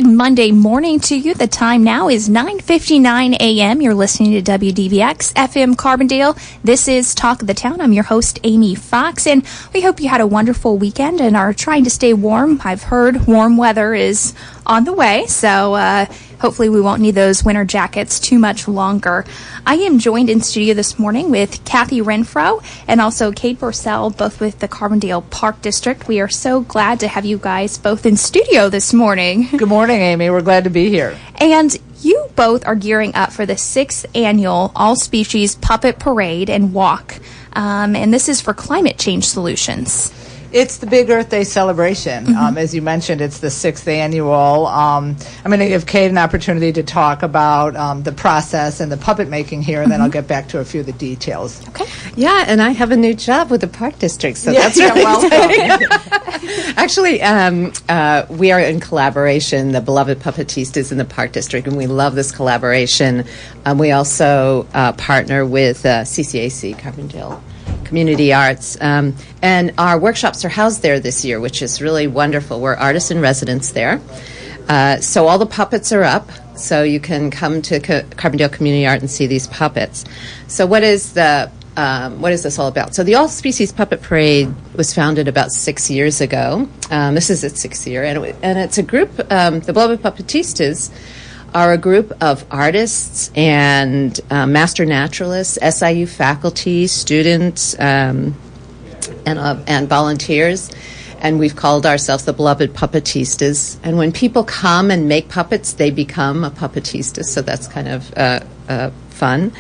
Good Monday morning to you. The time now is 9:59 a.m. You're listening to WDBX FM Carbondale. This is Talk of the Town. I'm your host, Amy Fox, and we hope you had a wonderful weekend and are trying to stay warm. I've heard warm weather is on the way, so hopefully we won't need those winter jackets too much longer. I am joined in studio this morning with Kathy Renfro and also Kate Borcell, both with the Carbondale Park District. We are so glad to have you guys both in studio this morning. Good morning, Amy. We're glad to be here. And you both are gearing up for the 6th annual All-Species Puppet Parade and Walk. And this is for climate change solutions. It's the Big Earth Day celebration. As you mentioned, it's the 6th annual. I'm going to give Kate an opportunity to talk about the process and the puppet making here, and then I'll get back to a few of the details. Okay. Yeah, and I have a new job with the Park District, so Yes, that's really welcome. Actually, we are in collaboration, the beloved puppetistas in the Park District, and we love this collaboration. We also partner with CCAC, Carbondale Community Arts, and our workshops are housed there this year, which is really wonderful. We're artists in residence there. So all the puppets are up, so you can come to Carbondale Community Art and see these puppets. So what is this all about? So the All Species Puppet Parade was founded about 6 years ago. This is its 6th year, and it's a group, the Beloved Puppetistas are a group of artists and master naturalists, SIU faculty, students, and volunteers. And we've called ourselves the Beloved Puppetistas. And when people come and make puppets, they become a puppetista. So that's kind of fun.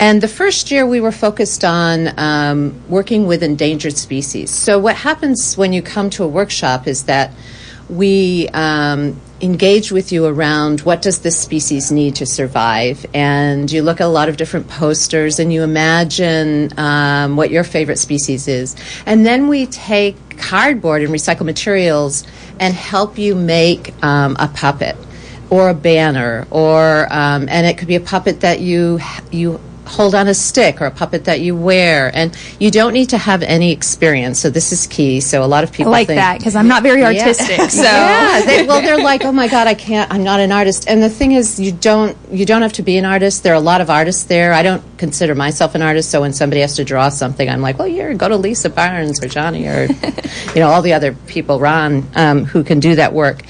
And the first year we were focused on working with endangered species. So what happens when you come to a workshop is that we engage with you around what does this species need to survive, and you look at a lot of different posters and you imagine what your favorite species is, and then we take cardboard and recycled materials and help you make a puppet or a banner, or and it could be a puppet that you hold on a stick or a puppet that you wear, and you don't need to have any experience, so this is key. So a lot of people think that because I'm not very artistic. So they're like, oh my god, I'm not an artist. And the thing is, you don't have to be an artist. There are a lot of artists there. I don't consider myself an artist, so when somebody has to draw something, I'm like, well, go to Lisa Barnes or Johnny or all the other people, Ron, who can do that work.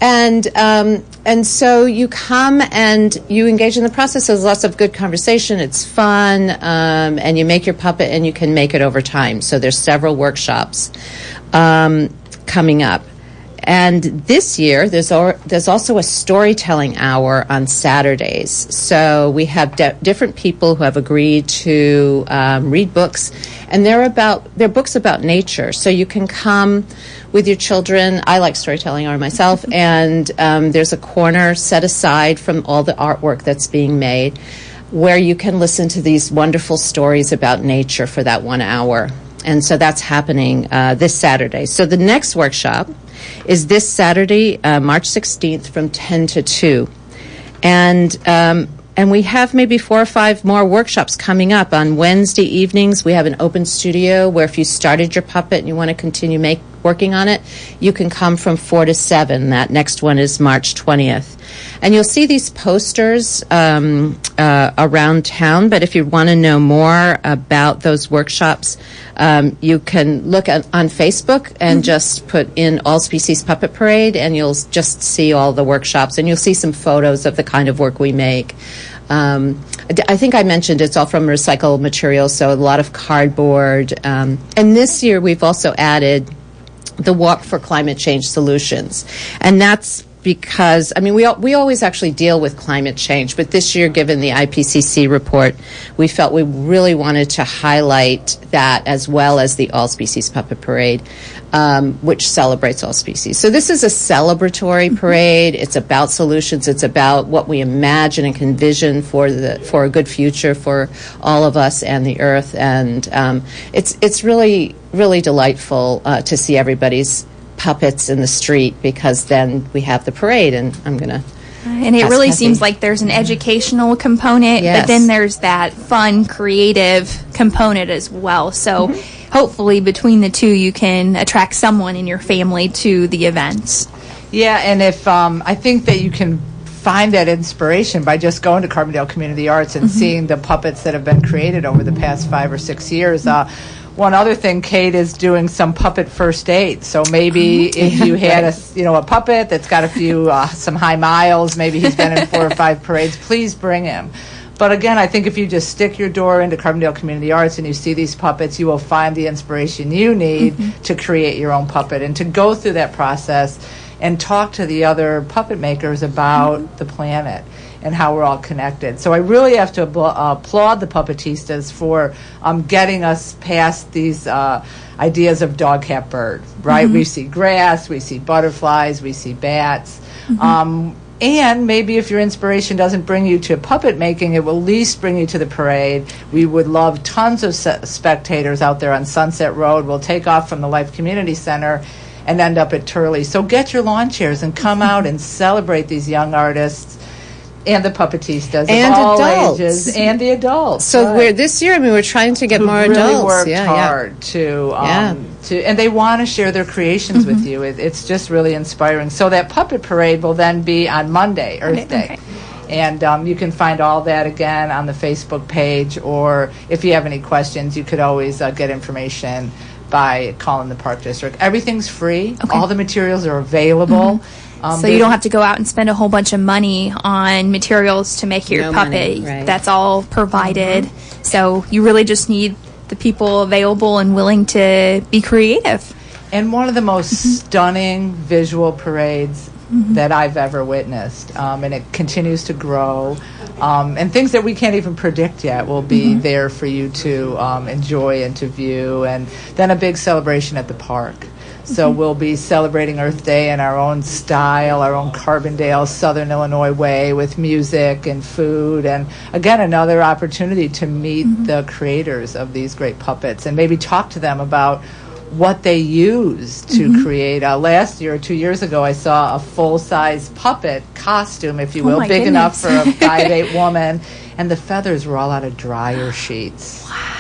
And so you come and you engage in the process. There's lots of good conversation. It's fun, and you make your puppet, and you can make it over time. So there's several workshops coming up. And this year, there's also a storytelling hour on Saturdays. So we have different people who have agreed to read books, and they're books about nature. So you can come with your children. I like storytelling hour myself, and there's a corner set aside from all the artwork that's being made where you can listen to these wonderful stories about nature for that 1 hour. And so that's happening this Saturday. So the next workshop is this Saturday, March 16th from 10 to 2. And we have maybe 4 or 5 more workshops coming up. On Wednesday evenings, we have an open studio where if you started your puppet and you want to continue working on it, you can come from 4 to 7. That next one is March 20th. And you'll see these posters around town, but if you want to know more about those workshops, you can look on Facebook and just put in All Species Puppet Parade, and you'll just see all the workshops, and you'll see some photos of the kind of work we make. I think I mentioned it's all from recycled materials, so a lot of cardboard. And this year we've also added the Walk for Climate Change Solutions, and that's because, we always actually deal with climate change, but this year, given the IPCC report, we felt we really wanted to highlight that as well as the All Species Puppet Parade, which celebrates all species. So this is a celebratory parade. It's about solutions. It's about what we imagine and envision for a good future for all of us and the Earth, and it's really, really delightful to see everybody's puppets in the street, because then we have the parade, and I'm going to And it really seems like there's an educational component, but then there's that fun, creative component as well. So hopefully between the two, you can attract someone in your family to the events. Yeah, and if I think that you can find that inspiration by just going to Carbondale Community Arts and seeing the puppets that have been created over the past 5 or 6 years. One other thing, Kate is doing some puppet first aid. So maybe if you had a puppet that's got a few some high miles, maybe he's been in 4 or 5 parades, please bring him. But again, I think if you just stick your door into Carbondale Community Arts and you see these puppets, you will find the inspiration you need to create your own puppet and to go through that process and talk to the other puppet makers about the planet and how we're all connected. So I really have to applaud the puppetistas for getting us past these ideas of dog, cat, bird, right? We see grass, we see butterflies, we see bats. And maybe if your inspiration doesn't bring you to puppet making, it will at least bring you to the parade. We would love tons of spectators out there on Sunset Road. We'll take off from the Life Community Center and end up at Turley. So get your lawn chairs and come out and celebrate these young artists and the puppetistas and of all adults. ages and the adults. So this year, we're trying to get more really adults. Worked hard to and they want to share their creations with you. It's just really inspiring. So that puppet parade will then be on Monday, Earth Day. And you can find all that again on the Facebook page, or if you have any questions, you could always get information by calling the Park District. Everything's free. All the materials are available. So you don't have to go out and spend a whole bunch of money on materials to make your puppet. Right. That's all provided. So you really just need the people available and willing to be creative. And one of the most stunning visual parades that I've ever witnessed, and it continues to grow. And things that we can't even predict yet will be there for you to enjoy and to view. And then a big celebration at the park. So we'll be celebrating Earth Day in our own style, our own Carbondale, Southern Illinois way, with music and food. And again, another opportunity to meet the creators of these great puppets and maybe talk to them about what they use to create. Last year or 2 years ago, I saw a full-size puppet costume, if you will, big enough for a 5'8" woman, and the feathers were all out of dryer sheets. Wow.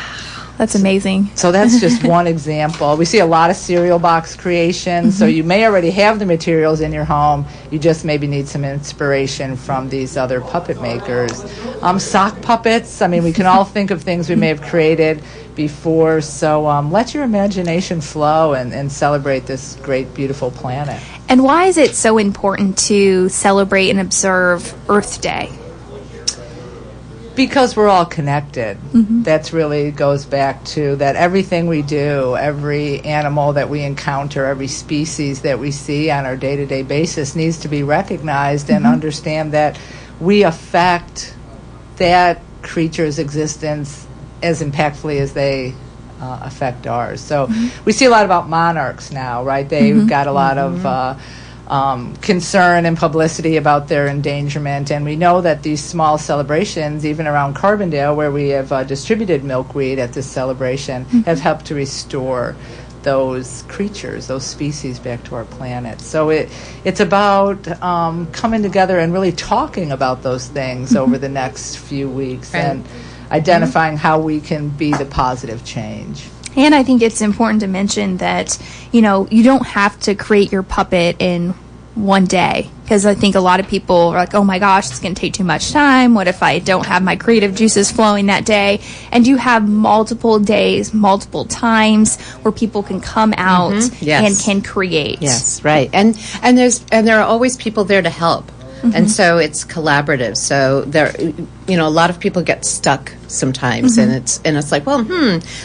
That's amazing. So that's just one example. We see a lot of cereal box creations, so you may already have the materials in your home. You just maybe need some inspiration from these other puppet makers. Sock puppets, I mean, we can all think of things we may have created before, so let your imagination flow and celebrate this great, beautiful planet. And why is it so important to celebrate and observe Earth Day? Because we're all connected. That's really goes back to that everything we do, every animal that we encounter, every species that we see on our day-to-day basis needs to be recognized and understand that we affect that creature's existence as impactfully as they affect ours. So we see a lot about monarchs now, right? They've got a lot of concern and publicity about their endangerment, and we know that these small celebrations, even around Carbondale, where we have distributed milkweed at this celebration, have helped to restore those creatures, those species back to our planet. So it's about coming together and really talking about those things over the next few weeks and identifying how we can be the positive change. And I think it's important to mention that, you don't have to create your puppet in one day, because I think a lot of people are like, oh my gosh, it's going to take too much time. What if I don't have my creative juices flowing that day? And you have multiple days, multiple times where people can come out and can create. Yes, right. And there are always people there to help. And so it's collaborative. So there, a lot of people get stuck sometimes, and it's like, well,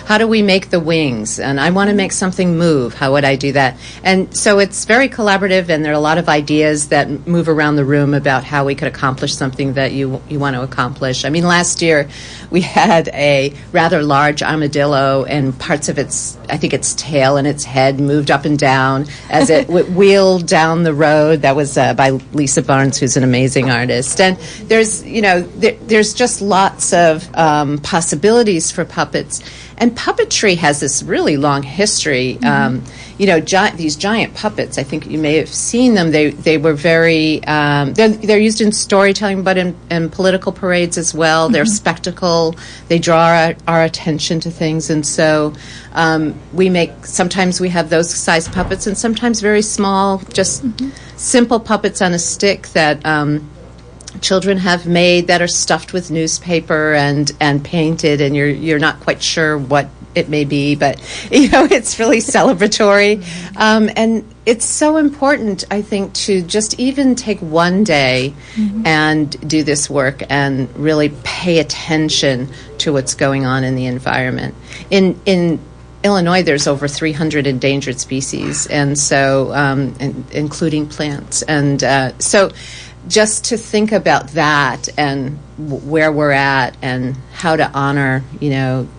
how do we make the wings? And I want to make something move. How would I do that? And so it's very collaborative, and there are a lot of ideas that move around the room about how we could accomplish something that you want to accomplish. I mean, last year we had a rather large armadillo, and parts of its tail and its head moved up and down as it wheeled down the road. That was by Lisa Barnes, who's an amazing artist. And there's just lots of possibilities for puppets. And puppetry has this really long history. These giant puppets, I think you may have seen them. They were very, they're used in storytelling, but in political parades as well. They're spectacle. They draw our attention to things. And so sometimes we have those size puppets, and sometimes very small, just simple puppets on a stick that children have made that are stuffed with newspaper and painted, and you're not quite sure what it may be, but it's really celebratory. And it's so important, I think, to just even take one day and do this work and really pay attention to what's going on in the environment. In Illinois, there's over 300 endangered species, and so including plants, and so just to think about that and where we're at and how to honor,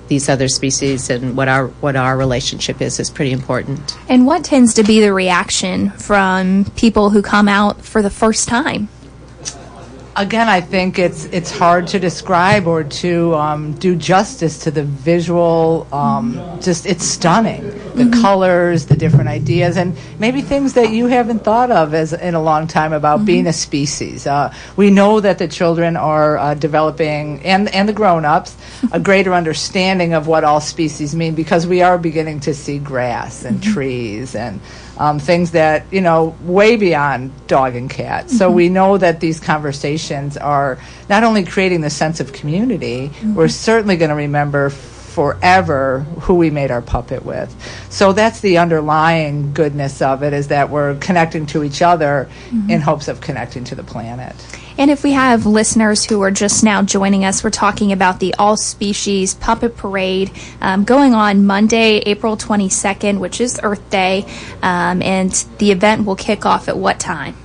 these other species and what our relationship is pretty important. And what tends to be the reaction from people who come out for the first time? Again, I think it's hard to describe or to do justice to the visual. It's stunning. The colors, the different ideas, and maybe things that you haven't thought of in a long time about being a species. We know that the children are developing, and the grown-ups, a greater understanding of what all species mean, because we are beginning to see grass and trees and things that, way beyond dog and cat. So we know that these conversations are not only creating the sense of community, we're certainly going to remember forever who we made our puppet with. So that's the underlying goodness of it, is that we're connecting to each other in hopes of connecting to the planet. And if we have listeners who are just now joining us, we're talking about the All Species Puppet Parade going on Monday, April 22nd, which is Earth Day, and the event will kick off at what time?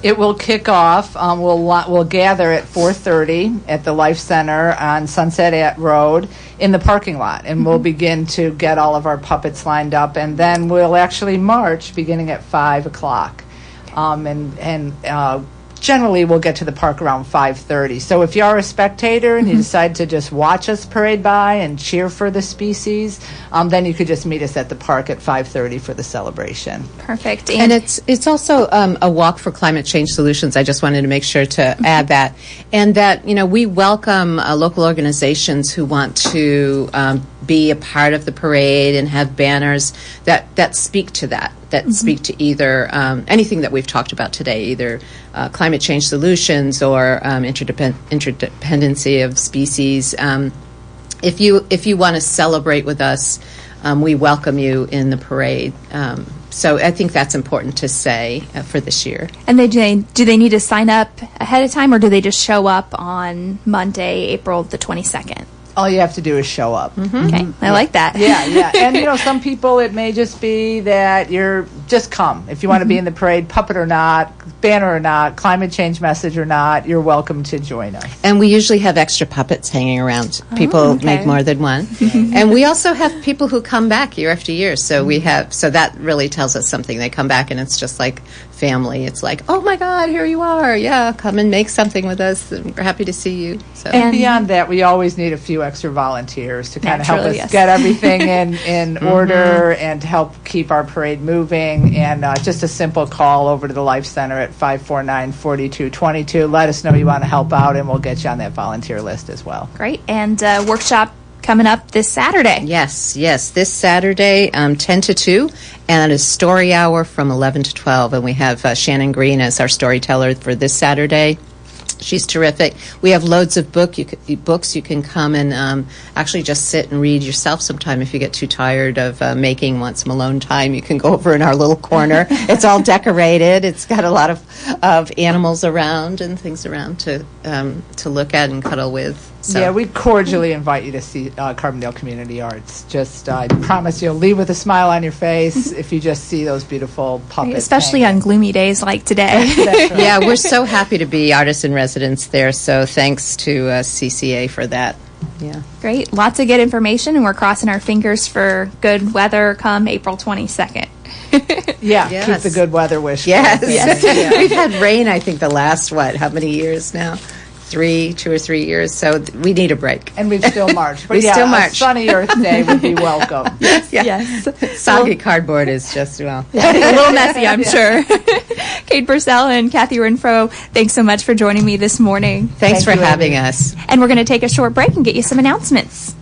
It will kick off. We'll gather at 4:30 at the Life Center on Sunset Road in the parking lot, and we'll begin to get all of our puppets lined up, and then we'll actually march beginning at 5 o'clock, and generally we'll get to the park around 5:30. So if you are a spectator and you decide to just watch us parade by and cheer for the species, then you could just meet us at the park at 5:30 for the celebration. Perfect. And it's also a walk for climate change solutions. I just wanted to make sure to add that. And that, we welcome local organizations who want to be a part of the parade and have banners that speak to that speak to either anything that we've talked about today, either climate change solutions or interdependency of species. If you want to celebrate with us, we welcome you in the parade. So I think that's important to say for this year. And do they need to sign up ahead of time, or do they just show up on Monday, April the 22nd? All you have to do is show up. Okay, I like that. Yeah. And, some people, it may just be that you're just come. If you want to be in the parade, puppet or not, banner or not, climate change message or not, you're welcome to join us. And we usually have extra puppets hanging around. People make more than one. And we also have people who come back year after year. So so that really tells us something. They come back and it's just like family. It's like, oh my God, here you are. Yeah, come and make something with us. We're happy to see you. So. And beyond that, we always need a few extra volunteers to kind of help us get everything in order and to help keep our parade moving. And just a simple call over to the Life Center at 549-4222. Let us know you want to help out, and we'll get you on that volunteer list as well. Great. And workshop coming up this Saturday. Yes, this Saturday, 10 to 2, and a story hour from 11 to 12. And we have Shannon Green as our storyteller for this Saturday. She's terrific. We have loads of books. You can come and actually just sit and read yourself sometime if you get too tired of making, want some alone time. You can go over in our little corner. It's all decorated. It's got a lot of animals around and things around to look at and cuddle with. So. Yeah, we cordially invite you to see Carbondale Community Arts. Just, I promise you'll leave with a smile on your face if you just see those beautiful puppets. Especially on gloomy days like today. That's right. Yeah, we're so happy to be artists in residence there, so thanks to CCA for that. Yeah. Great. Lots of good information, and we're crossing our fingers for good weather come April 22nd. Yeah, yes. Keep the good weather wish. Yes. Yeah. We've had rain, I think, the last, how many years now? 2 or 3 years, so we need a break. And we've still marched. But still march. A sunny Earth Day would be welcome. Yes. Soggy cardboard is just, a little messy, I'm sure. Kate Purcell and Kathy Renfro, thanks so much for joining me this morning. Thanks for having us. And we're going to take a short break and get you some announcements.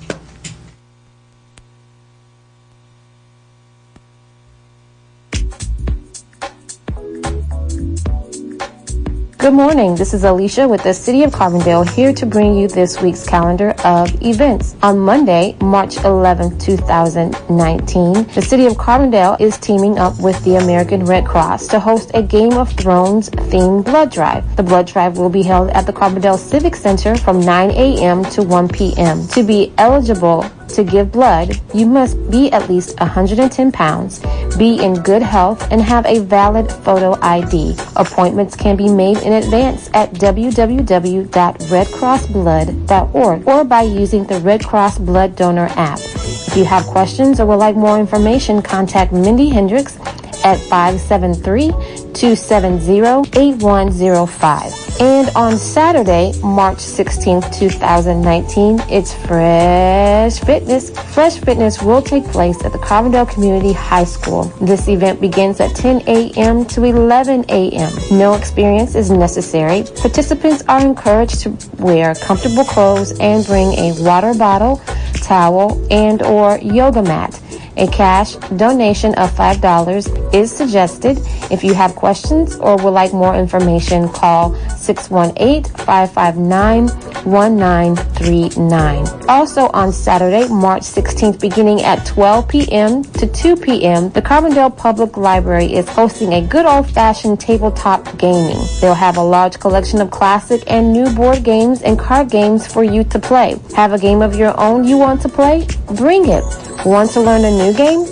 Good morning. This is Alicia with the City of Carbondale here to bring you this week's calendar of events. On Monday, March 11, 2019, the City of Carbondale is teaming up with the American Red Cross to host a Game of Thrones themed blood drive. The blood drive will be held at the Carbondale Civic Center from 9 a.m. to 1 p.m. To be eligible to give blood, you must be at least 110 pounds, be in good health, and have a valid photo ID. Appointments can be made in advance at www.redcrossblood.org or by using the Red Cross Blood Donor app. If you have questions or would like more information, contact Mindy Hendricks at 573-270-8105. And on Saturday, March 16th, 2019, it's Fresh Fitness. Fresh Fitness will take place at the Carbondale Community High School. This event begins at 10 a.m. to 11 a.m. No experience is necessary. Participants are encouraged to wear comfortable clothes and bring a water bottle, towel, and or yoga mat. A cash donation of $5 is suggested. If you have questions or would like more information, call 618-559-1939. Also on Saturday, March 16th, beginning at 12 p.m. to 2 p.m., the Carbondale Public Library is hosting a good old-fashioned tabletop gaming. They'll have a large collection of classic and new board games and card games for you to play. Have a game of your own you want to play? Bring it. Want to learn a new game?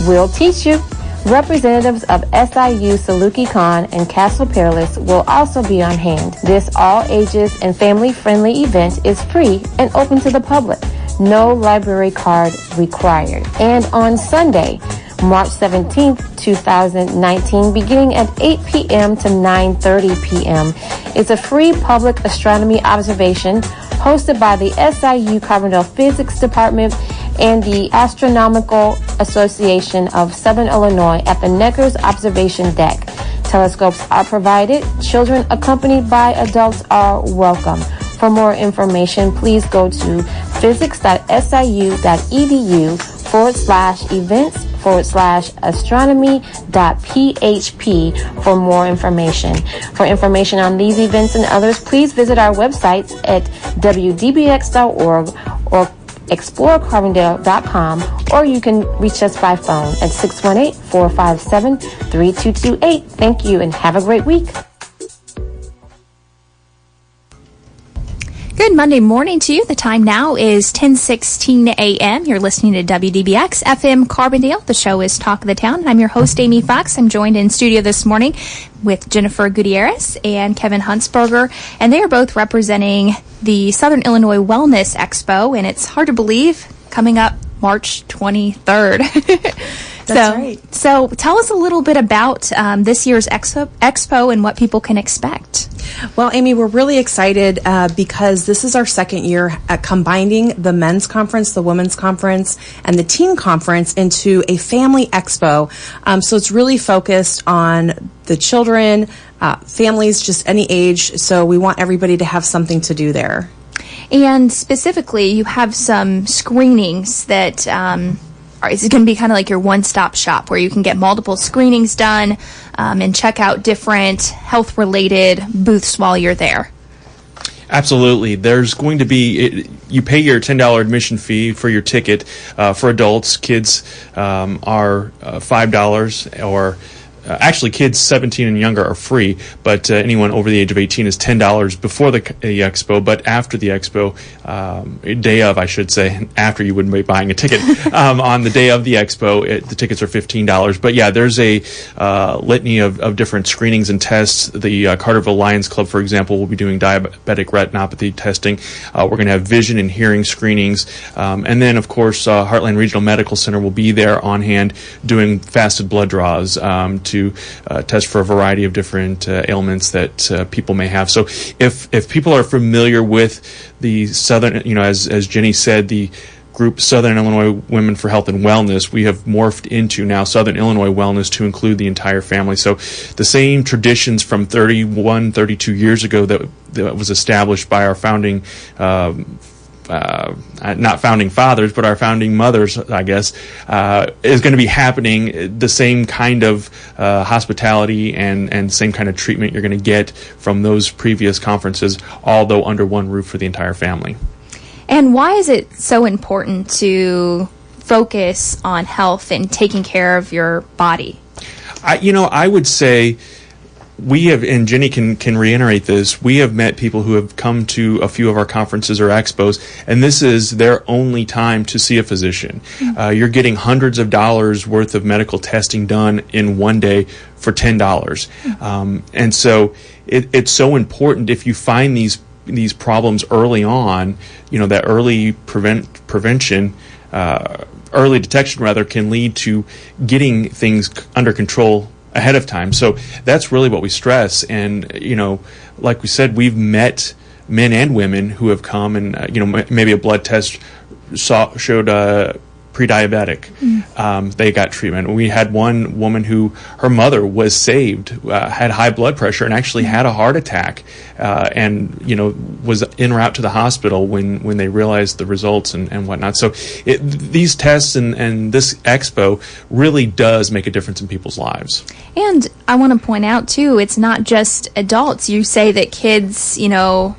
We'll teach you. Representatives of SIU Saluki Khan and Castle Peerless will also be on hand. This all-ages and family-friendly event is free and open to the public. No library card required. And on Sunday, March 17th, 2019, beginning at 8 p.m. to 9:30 p.m., it's a free public astronomy observation hosted by the SIU Carbondale Physics Department and the Astronomical Association of Southern Illinois at the Neckers Observation Deck. Telescopes are provided. Children accompanied by adults are welcome. For more information, please go to physics.siu.edu/events/astronomy.php for more information. For information on these events and others, please visit our websites at WDBX.org or explorecarbondale.com, or you can reach us by phone at 618-457-3228. Thank you and have a great week. Good Monday morning to you. The time now is 10:16 a.m. You're listening to WDBX FM Carbondale. The show is Talk of the Town. I'm your host, Amy Fox. I'm joined in studio this morning with Jennifer Gutierrez and Kevin Huntsberger, and they are both representing the Southern Illinois Wellness Expo, and it's hard to believe, coming up March 23rd. That's right. So tell us a little bit about this year's Expo and what people can expect. Well, Amy, we're really excited because this is our second year at combining the men's conference, the women's conference, and the teen conference into a family expo. So it's really focused on the children, families, just any age. So we want everybody to have something to do there. And specifically, you have some screenings that is it going to be kind of like your one-stop shop where you can get multiple screenings done and check out different health-related booths while you're there? Absolutely. There's going to be, you pay your $10 admission fee for your ticket. For adults, kids are $5 or actually, kids 17 and younger are free, but anyone over the age of 18 is $10 before the expo. But after the expo, day of, I should say, after you wouldn't be buying a ticket, on the day of the expo, the tickets are $15. But yeah, there's a litany of different screenings and tests. The Carterville Lions Club, for example, will be doing diabetic retinopathy testing. We're going to have vision and hearing screenings. And then, of course, Heartland Regional Medical Center will be there on hand doing fasted blood draws to test for a variety of different ailments that people may have. So if people are familiar with the Southern, as Jenny said, the group Southern Illinois Women for Health and Wellness, we have morphed into now Southern Illinois Wellness to include the entire family. So the same traditions from 32 years ago that was established by our founding not founding fathers, but our founding mothers, I guess, is going to be happening. The same kind of hospitality and same kind of treatment you're going to get from those previous conferences, although under one roof for the entire family. And why is it so important to focus on health and taking care of your body? I would say we have, and Jenny can reiterate this, we have met people who have come to a few of our conferences or expos, and this is their only time to see a physician. You're getting hundreds of dollars worth of medical testing done in one day for $10. And so it's so important if you find these problems early on, that early prevention, early detection rather, can lead to getting things under control ahead of time. So that's really what we stress. And, like we said, we've met men and women who have come and, maybe a blood test showed pre-diabetic. They got treatment. We had one woman who, her mother was saved, had high blood pressure and actually had a heart attack, and was en route to the hospital when they realized the results and whatnot. So these tests and this expo really does make a difference in people's lives. And I want to point out too, it's not just adults. You say that kids, 0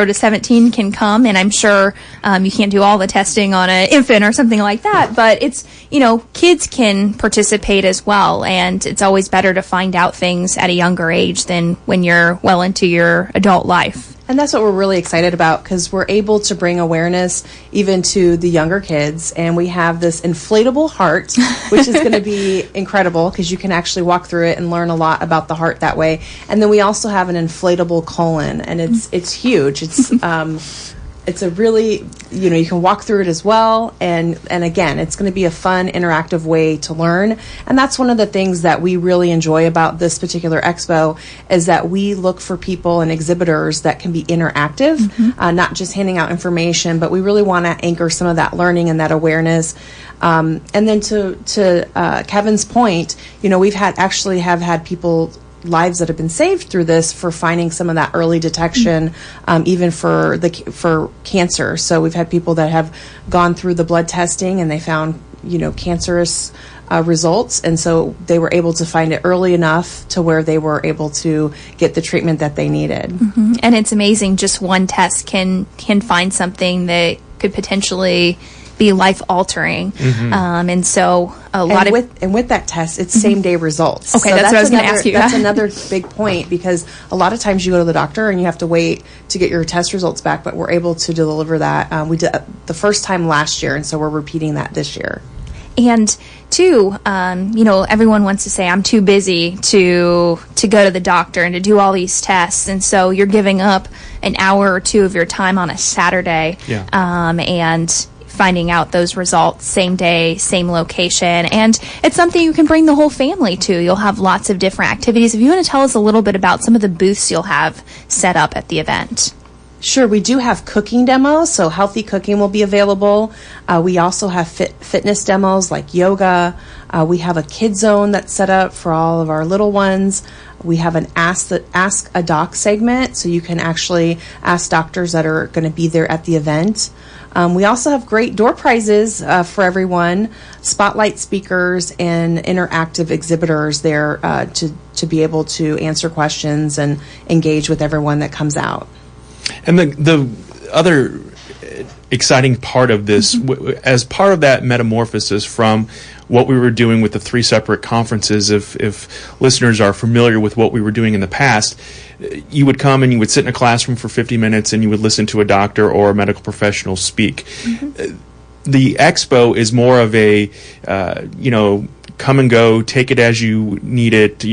to 17 can come, and I'm sure you can't do all the testing on an infant or something like that, but it's, kids can participate as well, and it's always better to find out things at a younger age than when you're well into your adult life. And that's what we're really excited about, because we're able to bring awareness even to the younger kids. And we have this inflatable heart, which is going to be incredible because you can actually walk through it and learn a lot about the heart that way. And then we also have an inflatable colon, and it's huge. It's a really, you can walk through it as well. And again, it's going to be a fun, interactive way to learn. And that's one of the things that we really enjoy about this particular expo, is that we look for people and exhibitors that can be interactive, not just handing out information, but we really want to anchor some of that learning and that awareness. And then to Kevin's point, we've had people lives that have been saved through this for finding some of that early detection, even for cancer. So we've had people that have gone through the blood testing and they found, cancerous results, and so they were able to find it early enough to where they were able to get the treatment that they needed. And it's amazing, just one test can find something that could potentially be life-altering. And so with that test, it's same-day results. Okay, so that's what I was going to ask you. That's another big point, because a lot of times you go to the doctor and you have to wait to get your test results back, but we're able to deliver that. We did the first time last year, and so we're repeating that this year. And two, everyone wants to say, I'm too busy to go to the doctor and to do all these tests. And so you're giving up an hour or two of your time on a Saturday. And finding out those results same day, same location. And it's something you can bring the whole family to. You'll have lots of different activities. If you want to tell us a little bit about some of the booths you'll have set up at the event. Sure, we do have cooking demos, so healthy cooking will be available. We also have fitness demos like yoga. We have a kid zone that's set up for all of our little ones. We have an Ask a Doc segment, so you can actually ask doctors that are going to be there at the event. We also have great door prizes for everyone, spotlight speakers, and interactive exhibitors there to be able to answer questions and engage with everyone that comes out. And the other exciting part of this, as part of that metamorphosis from what we were doing with the 3 separate conferences, if listeners are familiar with what we were doing in the past, you would come and you would sit in a classroom for 50 minutes and you would listen to a doctor or a medical professional speak. The expo is more of a, come and go, take it as you need it,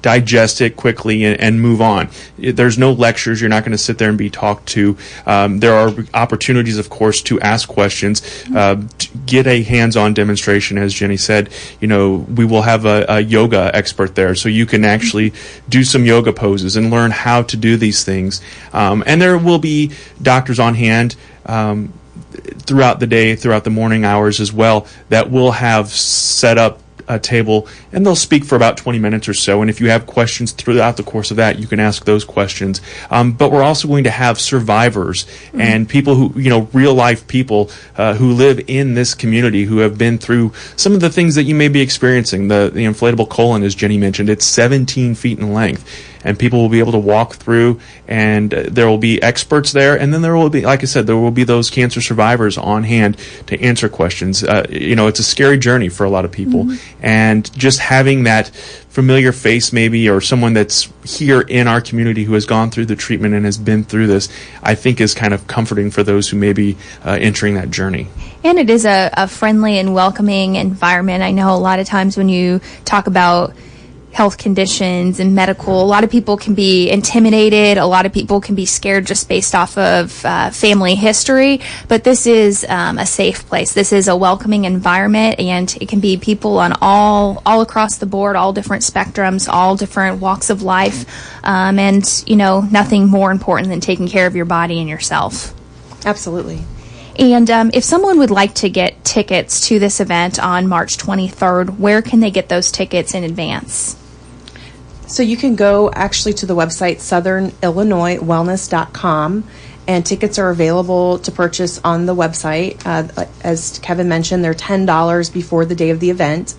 digest it quickly and move on. There's no lectures. You're not going to sit there and be talked to. There are opportunities, of course, to ask questions, to get a hands-on demonstration. As Jenny said, we will have a yoga expert there, so you can actually do some yoga poses and learn how to do these things. And there will be doctors on hand throughout the day, throughout the morning hours as well, that will have set up table, and they'll speak for about 20 minutes or so. And if you have questions throughout the course of that, you can ask those questions. But we're also going to have survivors and people who, real life people who live in this community who have been through some of the things that you may be experiencing. The inflatable colon, as Jenny mentioned, it's 17 feet in length. And people will be able to walk through, and there will be experts there. And then there will be, like I said, there will be those cancer survivors on hand to answer questions. It's a scary journey for a lot of people. And just having that familiar face maybe, or someone that's here in our community who has gone through the treatment and has been through this, I think is kind of comforting for those who may be entering that journey. And it is a friendly and welcoming environment. I know a lot of times when you talk about health conditions and medical, a lot of people can be intimidated, a lot of people can be scared just based off of family history, but this is a safe place. This is a welcoming environment, and it can be people on all across the board, all different spectrums, all different walks of life, and nothing more important than taking care of your body and yourself. Absolutely. And if someone would like to get tickets to this event on March 23rd, where can they get those tickets in advance? So you can go actually to the website southernillinoiswellness.com, and tickets are available to purchase on the website. As Kevin mentioned, they're $10 before the day of the event.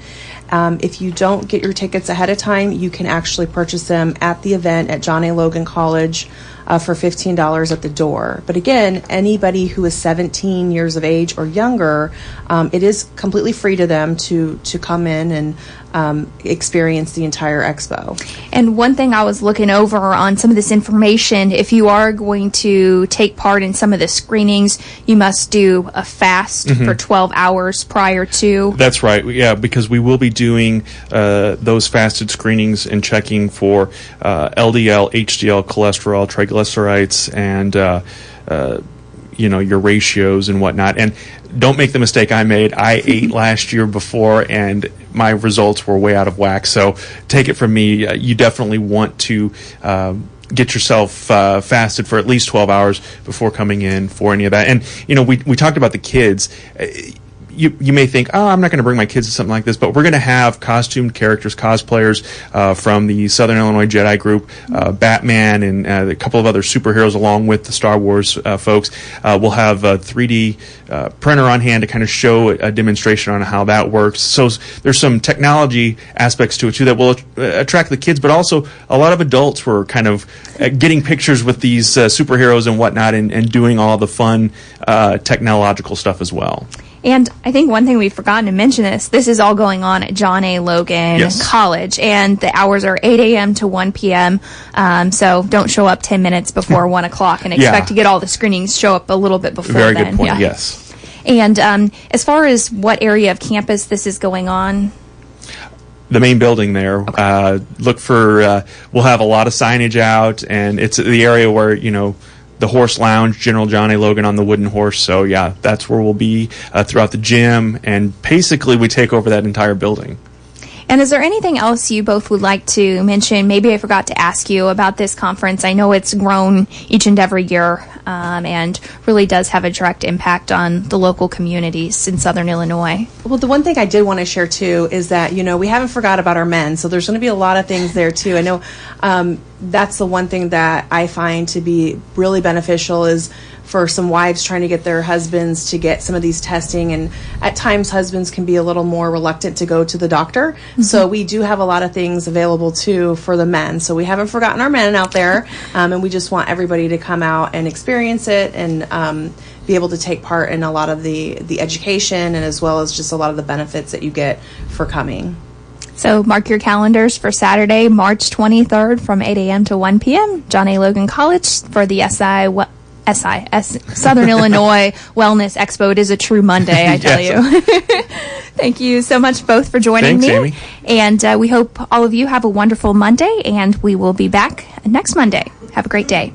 If you don't get your tickets ahead of time, you can actually purchase them at the event at John A. Logan College for $15 at the door. But again, anybody who is 17 years of age or younger, it is completely free to them to come in and experience the entire expo. And one thing I was looking over on some of this information, if you are going to take part in some of the screenings, you must do a fast for 12 hours prior to. That's right, yeah, because we will be doing those fasted screenings and checking for LDL, HDL, cholesterol, triglycerides, and your ratios and whatnot. And don't make the mistake I made. I ate last year before, and my results were way out of whack. So take it from me, you definitely want to get yourself fasted for at least 12 hours before coming in for any of that. And, we talked about the kids. You may think, I'm not going to bring my kids to something like this, but we're going to have costumed characters, cosplayers from the Southern Illinois Jedi group, Batman, and a couple of other superheroes along with the Star Wars folks. We'll have a 3D printer on hand to kind of show a demonstration on how that works. So there's some technology aspects to it, too, that will attract the kids, but also a lot of adults were kind of getting pictures with these superheroes and whatnot, and doing all the fun technological stuff as well. And I think one thing we've forgotten to mention this is all going on at John A. Logan College, and the hours are 8 a.m. to 1 p.m., so don't show up 10 minutes before 1 o'clock and expect to get all the screenings. Show up a little bit before Very then. Good point, yes. And as far as what area of campus this is going on? The main building there. Okay. Look for, we'll have a lot of signage out, and it's the area where, the Horse Lounge, General John A. Logan on the wooden horse. So, yeah, that's where we'll be throughout the gym. And basically, we take over that entire building. And is there anything else you both would like to mention? Maybe I forgot to ask you about this conference. I know it's grown each and every year and really does have a direct impact on the local communities in Southern Illinois. Well, the one thing I did want to share, too, is that, we haven't forgot about our men. So there's going to be a lot of things there, too. I know that's the one thing that I find to be really beneficial is for some wives trying to get their husbands to get some of these testing, and at times husbands can be a little more reluctant to go to the doctor. So we do have a lot of things available too for the men. So we haven't forgotten our men out there, and we just want everybody to come out and experience it and be able to take part in a lot of the education, and as well as just a lot of the benefits that you get for coming. So mark your calendars for Saturday, March 23rd from 8 a.m. to 1 p.m. John A. Logan College for the Southern Illinois Wellness Expo. It is a true Monday, I tell you. Thank you so much both for joining me. Amy. And we hope all of you have a wonderful Monday, and we will be back next Monday. Have a great day.